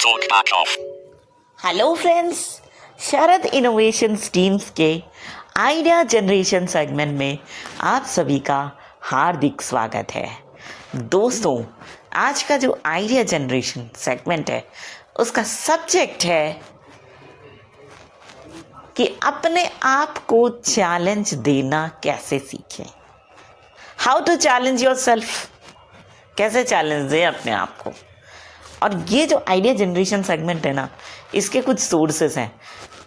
Talk back off. Hello friends, Sharad innovations teams के idea generation segment में आप सभी का हार्दिक स्वागत है। दोस्तों, आज का जो आइडिया जनरेशन सेगमेंट है उसका सब्जेक्ट है कि अपने आप को चैलेंज देना कैसे सीखें। हाउ टू चैलेंज योरसेल्फ, कैसे चैलेंज दें अपने आप को। और ये जो आइडिया जनरेशन सेगमेंट है ना, इसके कुछ सोर्सेस हैं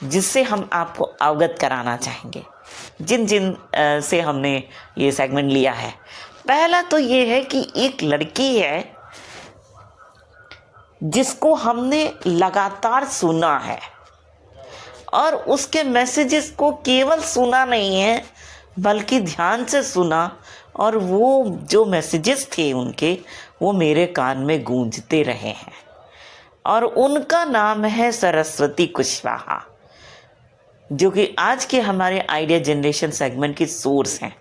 जिससे हम आपको अवगत कराना चाहेंगे, जिन जिन से हमने ये सेगमेंट लिया है। पहला तो ये है कि एक लड़की है जिसको हमने लगातार सुना है और उसके मैसेजेस को केवल सुना नहीं है बल्कि ध्यान से सुना, और वो जो मैसेजेस थे उनके वो मेरे कान में गूंजते रहे हैं। और उनका नाम है सरस्वती कुशवाहा, जो कि आज के हमारे आइडिया जनरेशन सेगमेंट की सोर्स हैं।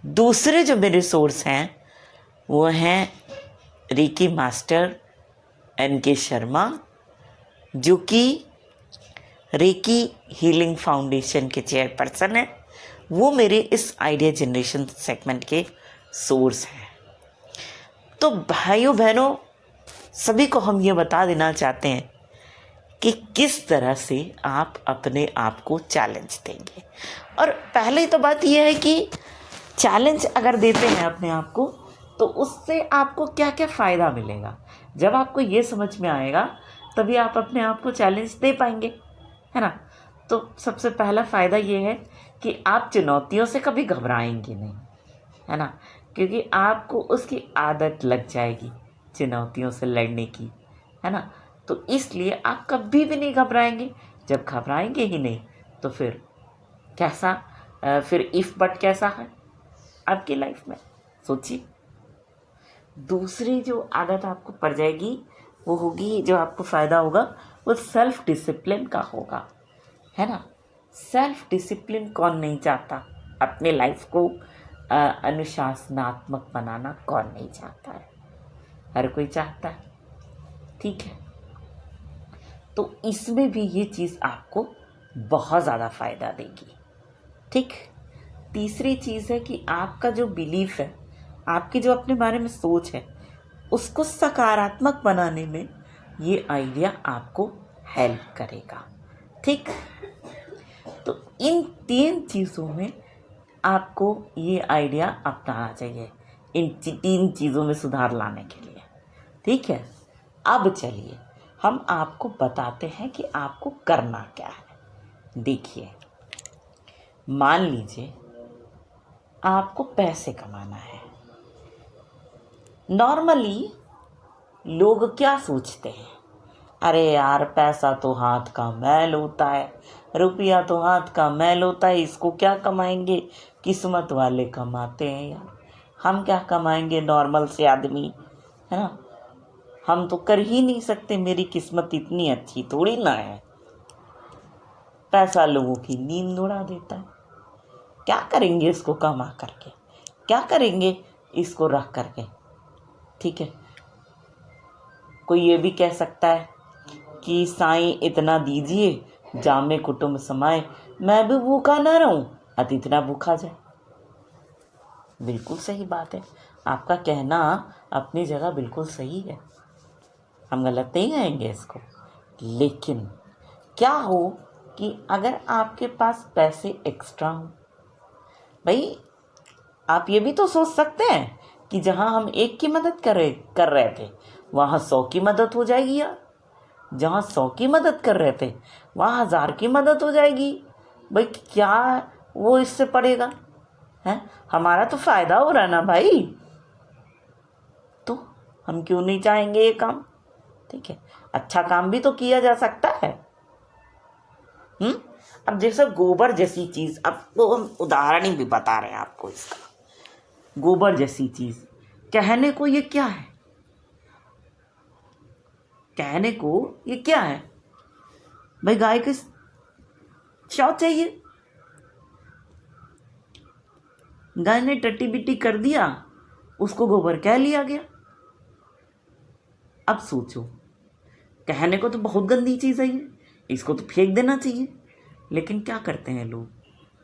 दूसरे जो मेरे सोर्स हैं वो हैं रेकी मास्टर NK शर्मा, जो कि रेकी हीलिंग फाउंडेशन के चेयरपर्सन हैं। वो मेरे इस आइडिया जनरेशन सेगमेंट के सोर्स हैं। तो भाइयों बहनों, सभी को हम ये बता देना चाहते हैं कि किस तरह से आप अपने आप को चैलेंज देंगे। और पहले तो बात यह है कि चैलेंज अगर देते हैं अपने आप को तो उससे आपको क्या क्या फ़ायदा मिलेगा। जब आपको ये समझ में आएगा तभी आप अपने आप को चैलेंज दे पाएंगे, है ना। तो सबसे पहला फ़ायदा ये है कि आप चुनौतियों से कभी घबराएंगे नहीं, है ना, क्योंकि आपको उसकी आदत लग जाएगी चुनौतियों से लड़ने की, है ना। तो इसलिए आप कभी भी नहीं घबराएंगे। जब घबराएंगे ही नहीं तो फिर कैसा फिर इफ बट कैसा है आपकी लाइफ में, सोचिए। दूसरी जो आदत आपको पड़ जाएगी वो होगी, जो आपको फ़ायदा होगा वो सेल्फ डिसिप्लिन का होगा, है ना। सेल्फ डिसिप्लिन कौन नहीं चाहता? अपने लाइफ को अनुशासनात्मक बनाना कौन नहीं चाहता है? हर कोई चाहता है, ठीक है। तो इसमें भी ये चीज़ आपको बहुत ज़्यादा फ़ायदा देगी, ठीक। तीसरी चीज़ है कि आपका जो बिलीफ है, आपकी जो अपने बारे में सोच है, उसको सकारात्मक बनाने में ये आइडिया आपको हेल्प करेगा, ठीक। तो इन 3 चीज़ों में आपको ये आइडिया अपनाना चाहिए, इन 3 चीज़ों में सुधार लाने के लिए, ठीक है। अब चलिए हम आपको बताते हैं कि आपको करना क्या है। देखिए, मान लीजिए आपको पैसे कमाना है। नॉर्मली लोग क्या सोचते हैं, अरे यार पैसा तो हाथ का मैल होता है, रुपया तो हाथ का मैल होता है, इसको क्या कमाएंगे, किस्मत वाले कमाते हैं यार, हम क्या कमाएंगे नॉर्मल से आदमी, है ना, हम तो कर ही नहीं सकते, मेरी किस्मत इतनी अच्छी थोड़ी ना है। पैसा लोगों की नींद उड़ा देता है। क्या करेंगे इसको कमा करके, क्या करेंगे इसको रख करके, ठीक है। कोई ये भी कह सकता है कि साईं इतना दीजिए जामे कुटुंब समाए, मैं भी भूखा ना रहूं अति इतना भूखा जाए। बिल्कुल सही बात है, आपका कहना अपनी जगह बिल्कुल सही है, हम गलत नहीं कहेंगे इसको। लेकिन क्या हो कि अगर आपके पास पैसे एक्स्ट्रा हो, भाई आप ये भी तो सोच सकते हैं कि जहां हम एक की मदद कर रहे थे वहां 100 की मदद हो जाएगी यार, जहां 100 की मदद कर रहे थे वहां 1000 की मदद हो जाएगी। भाई क्या वो इससे पड़ेगा, है हमारा तो फायदा हो रहा है ना भाई, तो हम क्यों नहीं चाहेंगे ये काम, ठीक है। अच्छा काम भी तो किया जा सकता है। अब जैसे गोबर जैसी चीज, आपको हम उदाहरण ही भी बता रहे हैं आपको इसका। गोबर जैसी चीज कहने को ये क्या है, कहने को ये क्या है भाई, गाय के शौच चाहिए, गाय ने टट्टी बिट्टी कर दिया, उसको गोबर कह लिया गया। अब सोचो, कहने को तो बहुत गंदी चीज़ है ये, इसको तो फेंक देना चाहिए, लेकिन क्या करते हैं लोग,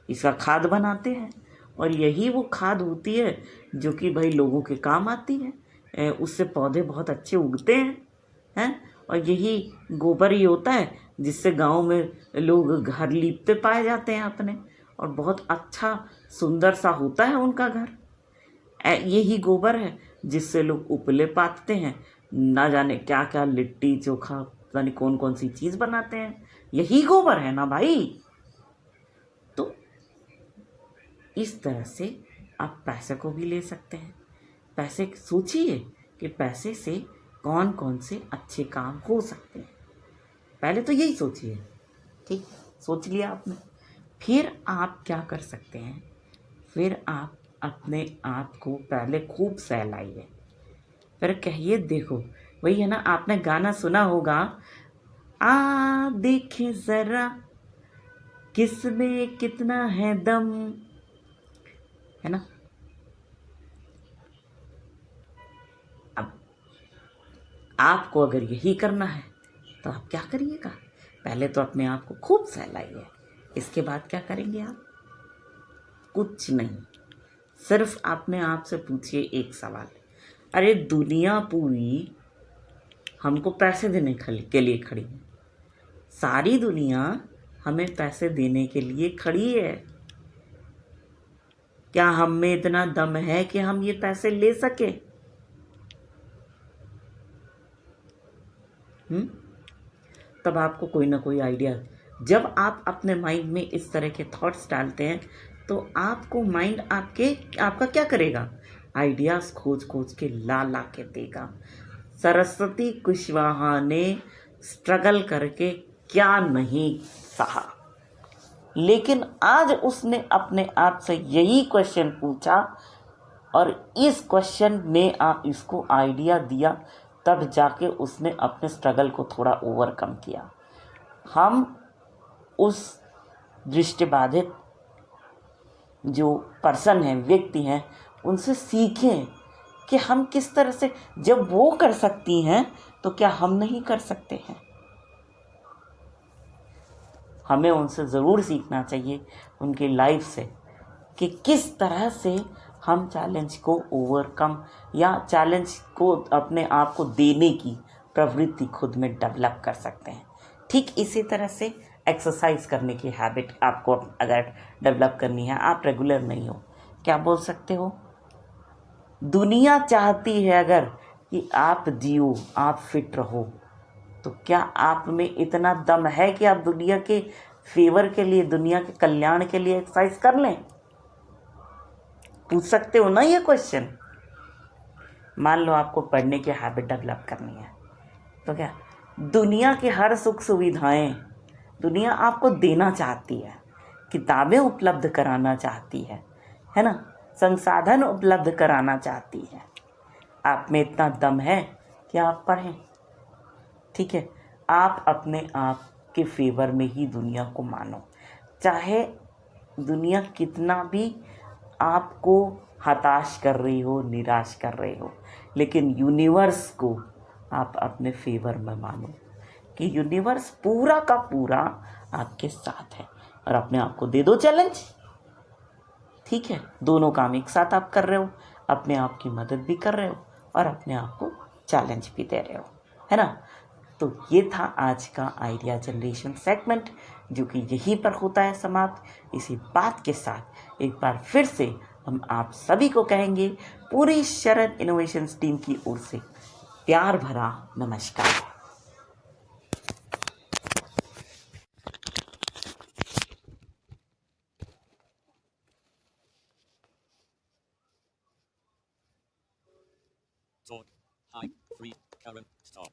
इसका खाद बनाते हैं। और यही वो खाद होती है जो कि भाई लोगों के काम आती है। उससे पौधे बहुत अच्छे उगते हैं। और यही गोबर ही होता है जिससे गांव में लोग घर लीपते पाए जाते हैं अपने, और बहुत अच्छा सुंदर सा होता है उनका घर। यही गोबर है जिससे लोग उपले पाथते हैं, ना जाने क्या क्या लिट्टी चोखा पता नहीं कौन कौन सी चीज़ बनाते हैं, यही गोबर है ना भाई। तो इस तरह से आप पैसे को भी ले सकते हैं। पैसे सोचिए कि पैसे से कौन कौन से अच्छे काम हो सकते हैं, पहले तो यही सोचिए। ठीक, सोच लिया आपने, फिर आप क्या कर सकते हैं, फिर आप अपने आप को पहले खूब सहलाइए, फिर कहिए देखो, वही है ना, आपने गाना सुना होगा, आ देखे जरा किस में कितना है दम, है ना। अब आपको अगर यही करना है तो आप क्या करिएगा, पहले तो अपने आप को खूब सहलाइए, इसके बाद क्या करेंगे आप, कुछ नहीं, सिर्फ अपने आप से पूछिए एक सवाल, अरे दुनिया पूरी हमको पैसे देने के लिए खड़ी है, सारी दुनिया हमें पैसे देने के लिए खड़ी है, क्या हम में इतना दम है कि हम ये पैसे ले सके? तब आपको कोई ना कोई आइडिया, जब आप अपने माइंड में इस तरह के थॉट्स डालते हैं तो आपको माइंड आपका क्या करेगा, आइडियाज खोज खोज के ला ला के देगा। सरस्वती कुशवाहा ने स्ट्रगल करके क्या नहीं सहा, लेकिन आज उसने अपने आप से यही क्वेश्चन पूछा और इस क्वेश्चन ने आप इसको आइडिया दिया, तब जाके उसने अपने स्ट्रगल को थोड़ा ओवरकम किया। हम उस दृष्टिबाधित जो पर्सन हैं, व्यक्ति हैं, उनसे सीखें कि हम किस तरह से, जब वो कर सकती हैं तो क्या हम नहीं कर सकते हैं। हमें उनसे ज़रूर सीखना चाहिए, उनकी लाइफ से, कि किस तरह से हम चैलेंज को ओवरकम या चैलेंज को अपने आप को देने की प्रवृत्ति खुद में डेवलप कर सकते हैं। ठीक इसी तरह से एक्सरसाइज करने की हैबिट आपको अगर डेवलप करनी है, आप रेगुलर नहीं हो, क्या बोल सकते हो, दुनिया चाहती है अगर कि आप जियो, आप फिट रहो, तो क्या आप में इतना दम है कि आप दुनिया के फेवर के लिए, दुनिया के कल्याण के लिए एक्सरसाइज कर लें? पूछ सकते हो ना ये क्वेश्चन। मान लो आपको पढ़ने की हैबिट डेवलप करनी है, तो क्या दुनिया की हर सुख सुविधाएं दुनिया आपको देना चाहती है, किताबें उपलब्ध कराना चाहती है ना, संसाधन उपलब्ध कराना चाहती है, आप में इतना दम है कि आप पढ़ें। ठीक है, आप अपने आप के फेवर में ही दुनिया को मानो, चाहे दुनिया कितना भी आपको हताश कर रही हो, निराश कर रही हो, लेकिन यूनिवर्स को आप अपने फेवर में मानो कि यूनिवर्स पूरा का पूरा आपके साथ है, और अपने आप को दे दो चैलेंज। ठीक है, दोनों काम एक साथ आप कर रहे हो, अपने आप की मदद भी कर रहे हो और अपने आप को चैलेंज भी दे रहे हो, है ना। तो ये था आज का आइडिया जनरेशन सेगमेंट, जो कि यहीं पर होता है समाप्त। इसी बात के साथ एक बार फिर से हम आप सभी को कहेंगे, पूरी शरद इनोवेशंस टीम की ओर से प्यार भरा नमस्कार। Talk. High. Free. Current. Stop.